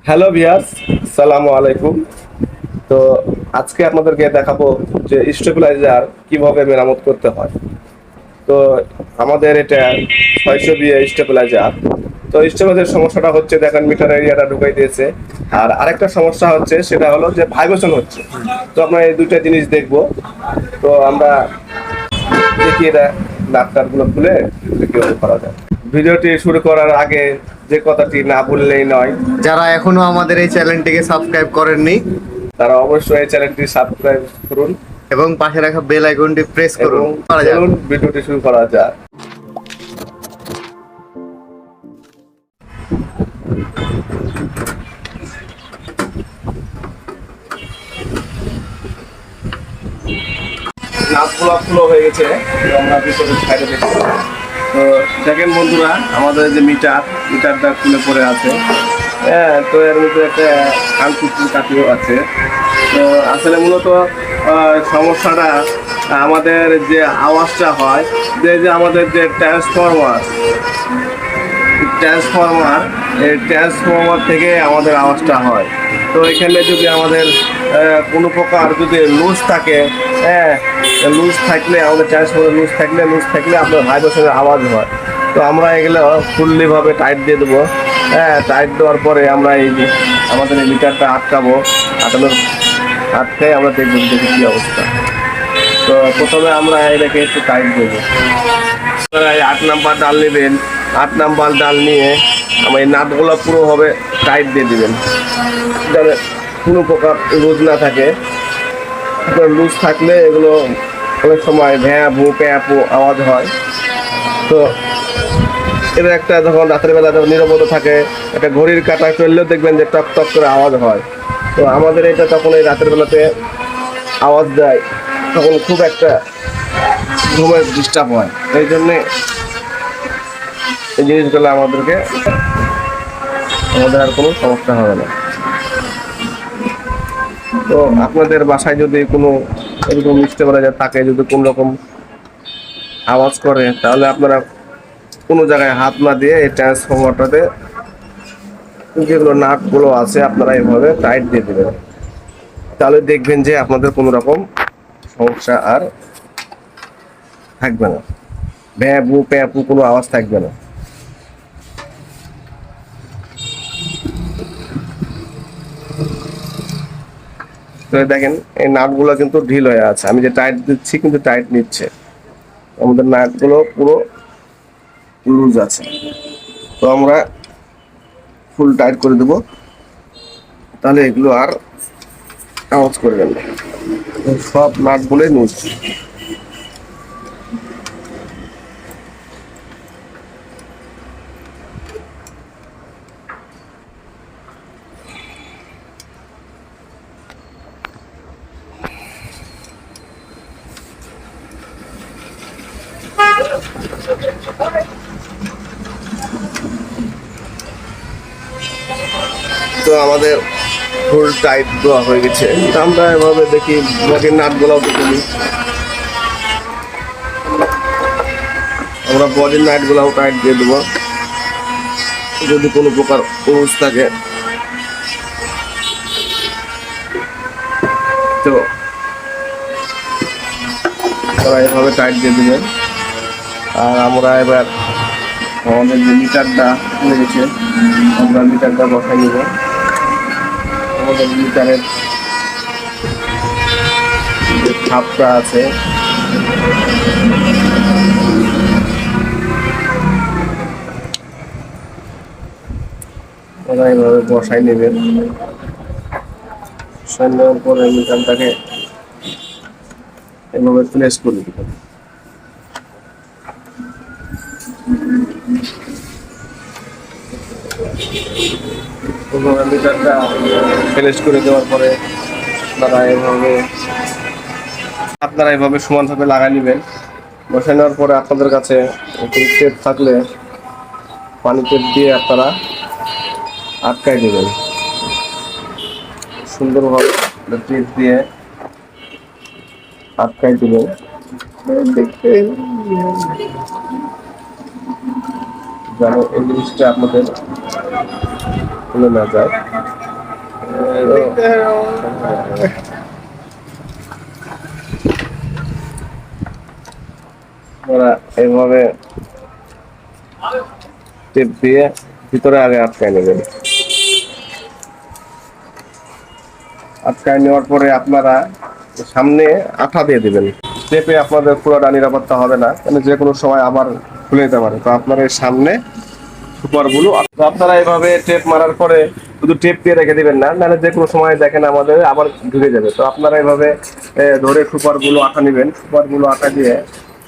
Hello ভিয়াস, সালামু আলাইকুম। তো আজকে আপনাদেরকে দেখাবো যে স্টেবিলাইজার কিভাবে মেরামত করতে হয়। তো আমাদের এটা 600 স্টেবিলাইজার। তো স্টেবিলাইজার সমস্যাটা হচ্ছে, দেখেন মিটার এরিয়াটা ঢুকাই দিয়েছে। আর আরেকটা সমস্যা হচ্ছে, সেটা হলো যে ভাইব্রেশন হচ্ছে। তো আমরা এই দুইটা জিনিস দেখবো। তো আমরা দেখি এটা নাটটাটগুলো খুলে কিভাবে করা যায়। ভিডিওটি শুরু করার আগে যে কথাটি না বললেই নয়, যারা এখনো আমাদের এই চ্যানেলটিকে সাবস্ক্রাইব করেননি তারা অবশ্যই এই চ্যানেলটি সাবস্ক্রাইব করুন এবং পাশে রাখা বেল আইকনটি প্রেস এবং করুন। করা যাক। চলুন ভিডিওটি শুরু করা যাক। নাটগুলো ফুলো হয়ে গেছে, তো আমরা ভিতরে সাইডে দেখছি। তো দেখেন বন্ধুরা, আমাদের যে মিটারটা খুলে পড়ে আছে। হ্যাঁ, তো এর মধ্যে একটা আনকুচি কাটিও আছে। তো আসলে মূলত সমস্যাটা আমাদের যে আওয়াজটা হয়, যে আমাদের যে ট্রান্সফরমার থেকে আমাদের আওয়াজটা হয়। তো এখানে যদি আমাদের কোনো প্রকার যদি লুজ থাকে, হ্যাঁ, আমাদের ট্রান্সফরমার লুজ থাকলে আপনার ভাইব্রেশনের আওয়াজ হয়। তো আমরা এগুলো ফুললিভাবে টাইট দিয়ে দেবো। হ্যাঁ, টাইট দেওয়ার পরে আমরা আমাদের এই মিটারটা আটকে আমরা দেখবো দেখি কী অবস্থা। তো প্রথমে আমরা এটাকে একটু টাইট দেবো। 8 নাম্বার ডাল নেবেন। 8 নাম্বার ডাল নিয়ে আমার এই নাটগুলো পুরোভাবে টাইট দিয়ে দিবেন, যাতে কোনো প্রকার লুজ না থাকে। লুজ থাকলে এগুলো অনেক সময় ভ্যাঁ ভু প্যাঁ পু আওয়াজ হয়। তো এটা একটা, যখন রাতের বেলা যখন নিরবতা থাকে, একটা ঘড়ির কাঁটা চললেও দেখবেন যে টক টক করে আওয়াজ হয়। তো আমাদের এটা তখন এই রাতের বেলাতে আওয়াজ দেয়, তখন খুব একটা ঘুমের ডিস্টার্ব হয়। এই জন্যে এই জিনিসগুলো আমাদের আর কোনো সমস্যা হবে না। তো আপনাদের বাসায় যদি কোনো এরকম স্টেবিলাইজার থাকে, যদি কোনো রকম আওয়াজ করে, তাহলে আপনারা কোনো জায়গায় হাত না দিয়ে এই ট্রান্সফরমারটাতে যেগুলো নাটগুলো আছে আপনারা এভাবে টাইট দিয়ে দেবেন। তাহলে দেখবেন যে আপনাদের কোনো রকম সমস্যা আর থাকবে না, ভ্যাঁ বু প্যাঁ পু কোনো আওয়াজ থাকবে না। তো দেখেন এই নাটগুলো কিন্তু ঢিল হয়ে আছে, আমি যে টাইট দিচ্ছি কিন্তু টাইট নিচ্ছে, আমাদের নাটগুলো পুরো লুজ আছে। তো আমরা ফুল টাইট করে দেব, তাহলে এগুলো আর আওয়াজ করবেন না। সব নাটগুলোই লুজ। তো আমাদের ফুল টাইট দেওয়া হয়ে গেছে। আমরা এভাবে দেখি বডির নাটগুলোও দেখে নিই। আমরা বডির নাটগুলোও টাইট দিয়ে দেবো, যদি কোনো প্রকার লুজ থাকে। তো তারা এভাবে টাইট দিয়ে দেবেন। আর আমরা এবার আমাদের যে মিটারটা খুলে গেছে, আমরা মিটারটা বসাই নেব। আমাদের মিটারের যে ছাপটা আছে, ওরা এইভাবে বসাই নেবেন। বসাই নেওয়ার পরে মিটারটাকে এভাবে প্লেস করে দেবেন। মিটারটা প্লেস করে দেওয়ার পরে আপনারা এভাবে সমানভাবে লাগাই নেবেন। বসাই নেওয়ার পরে আপনাদের কাছে টেপ থাকলে পানি টেপ দিয়ে আপনারা আটকাই দেবেন সুন্দরভাবে। টেপ দিয়ে আটকাই দেবেন, দেখতে যেন এই জিনিসটা আপনাদের খুলে না যায়। ওরা এইভাবে টেপ দিয়ে ভিতরে আগে আটকায় নেবেন। আটকায় নেওয়ার পরে আপনারা সামনে আঠা দিয়ে দিবেন। টেপে আপনাদের পুরোটা নিরাপত্তা হবে না, মানে যে কোনো সময় আবার খুলে যেতে পারে। তো আপনার এই সামনে সুপারগুলো আপনারা এইভাবে টেপ মারার পরে শুধু টেপ দিয়ে রেখে দিবেন না, নাহলে যে কোনো সময় দেখেন আমাদের আবার ঢুকে যাবে। তো আপনারা এইভাবে ধরে সুপারগুলো আঠা নেবেন, সুপারগুলো আঠা দিয়ে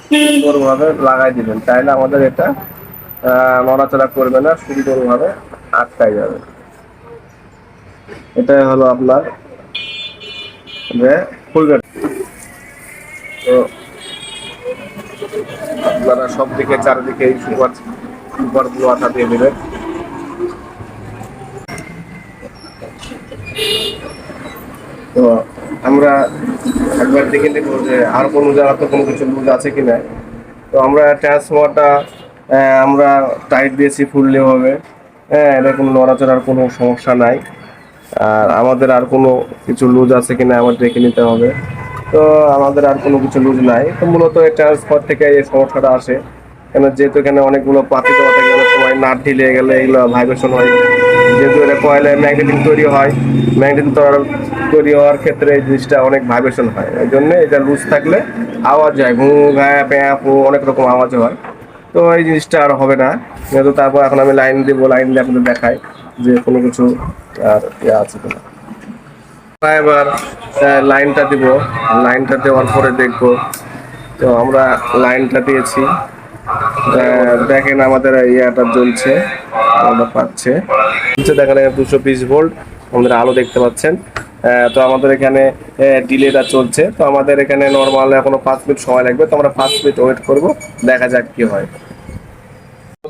সুন্দরভাবে লাগাই দিবেন, তাইলে আমাদের এটা নড়াচড়া করবে না, সুন্দরভাবে আটকায় যাবে। এটাই হলো আপনার যে খুলবে। তো আপনারা সব দিকে চারিদিকে এই সুপারগুলো আঠা দিয়ে দেবেন। তো আমরা একবার দেখে নেব যে আর কোনো জায়গাতে কোনো কিছু লুজ আছে কিনা। তো আমরা ট্রান্সফরমারটা আমরা টাইট দিয়েছি ফুললি হবে। হ্যাঁ, এটা কোনো নড়াচড়ার কোনো সমস্যা নাই। আর আমাদের আর কোনো কিছু লুজ আছে কিনা আমার দেখে নিতে হবে। তো আমাদের আর কোনো কিছু লুজ নাই। তো মূলত এই ট্রান্সফার থেকে এই সমস্যাটা আসে, কেন যেহেতু এখানে অনেকগুলো পাতি দেওয়া থাকে, অনেক সময় নাট ঢিলে গেলে এগুলো ভাইব্রেশন হয়। যেহেতু এটা কয়েলে ম্যাগনেটিক তৈরি হয়, ম্যাগনেটিক তৈরি হওয়ার ক্ষেত্রে এই জিনিসটা অনেক ভাইব্রেশন হয়। এই জন্য এটা লুজ থাকলে আওয়াজ হয়, ঘু ঘ্যা প্যাঁ পু অনেক রকম আওয়াজ হয়। তো এই জিনিসটা আর হবে না। যেহেতু তারপর এখন আমি লাইন দিব, লাইন দিয়ে আপনাদের দেখাই যে কোনো কিছু আর ইয়ে আছে কিনা। এবার লাইনটা দিব, লাইনটা দেওয়ার পরে দেখবো। তো আমরা লাইনটা দিয়েছি, দেখেন আমাদের ইয়াটা জ্বলছে, আলোটা পাচ্ছে। দেখেন 220 ভোল্ট আমাদের আলো দেখতে পাচ্ছেন। তো আমাদের এখানে ডিলেটা চলছে। তো আমাদের এখানে নর্মাল এখনো 5 মিনিট সময় লাগবে। তো আমরা 5 মিনিট ওয়েট করব, দেখা যাক কি হয়।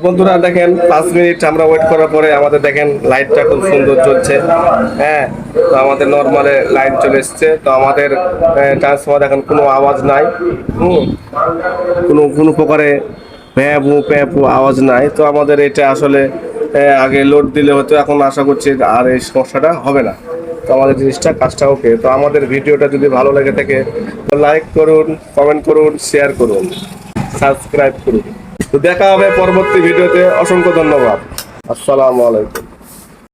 বন্ধুরা দেখেন 5 মিনিট আমরা ওয়েট করার পরে আমাদের দেখেন লাইটটা খুব সুন্দর জ্বলছে। হ্যাঁ, তো আমাদের নর্মালে লাইট চলে এসছে। তো আমাদের ট্রান্সফরমার এখন কোনো আওয়াজ নাই, কোনো প্রকারে প্যাপু আওয়াজ নাই। তো আমাদের এটা আসলে আগে লোড দিলে হতো, এখন আশা করছি আর এই সমস্যাটা হবে না। তো আমাদের জিনিসটা কাজটা ওকে। তো আমাদের ভিডিওটা যদি ভালো লেগে থাকে তো লাইক করুন, কমেন্ট করুন, শেয়ার করুন, সাবস্ক্রাইব করুন। তো দেখা হবে পরবর্তী ভিডিওতে। অসংখ্য ধন্যবাদ। আসসালামু আলাইকুম।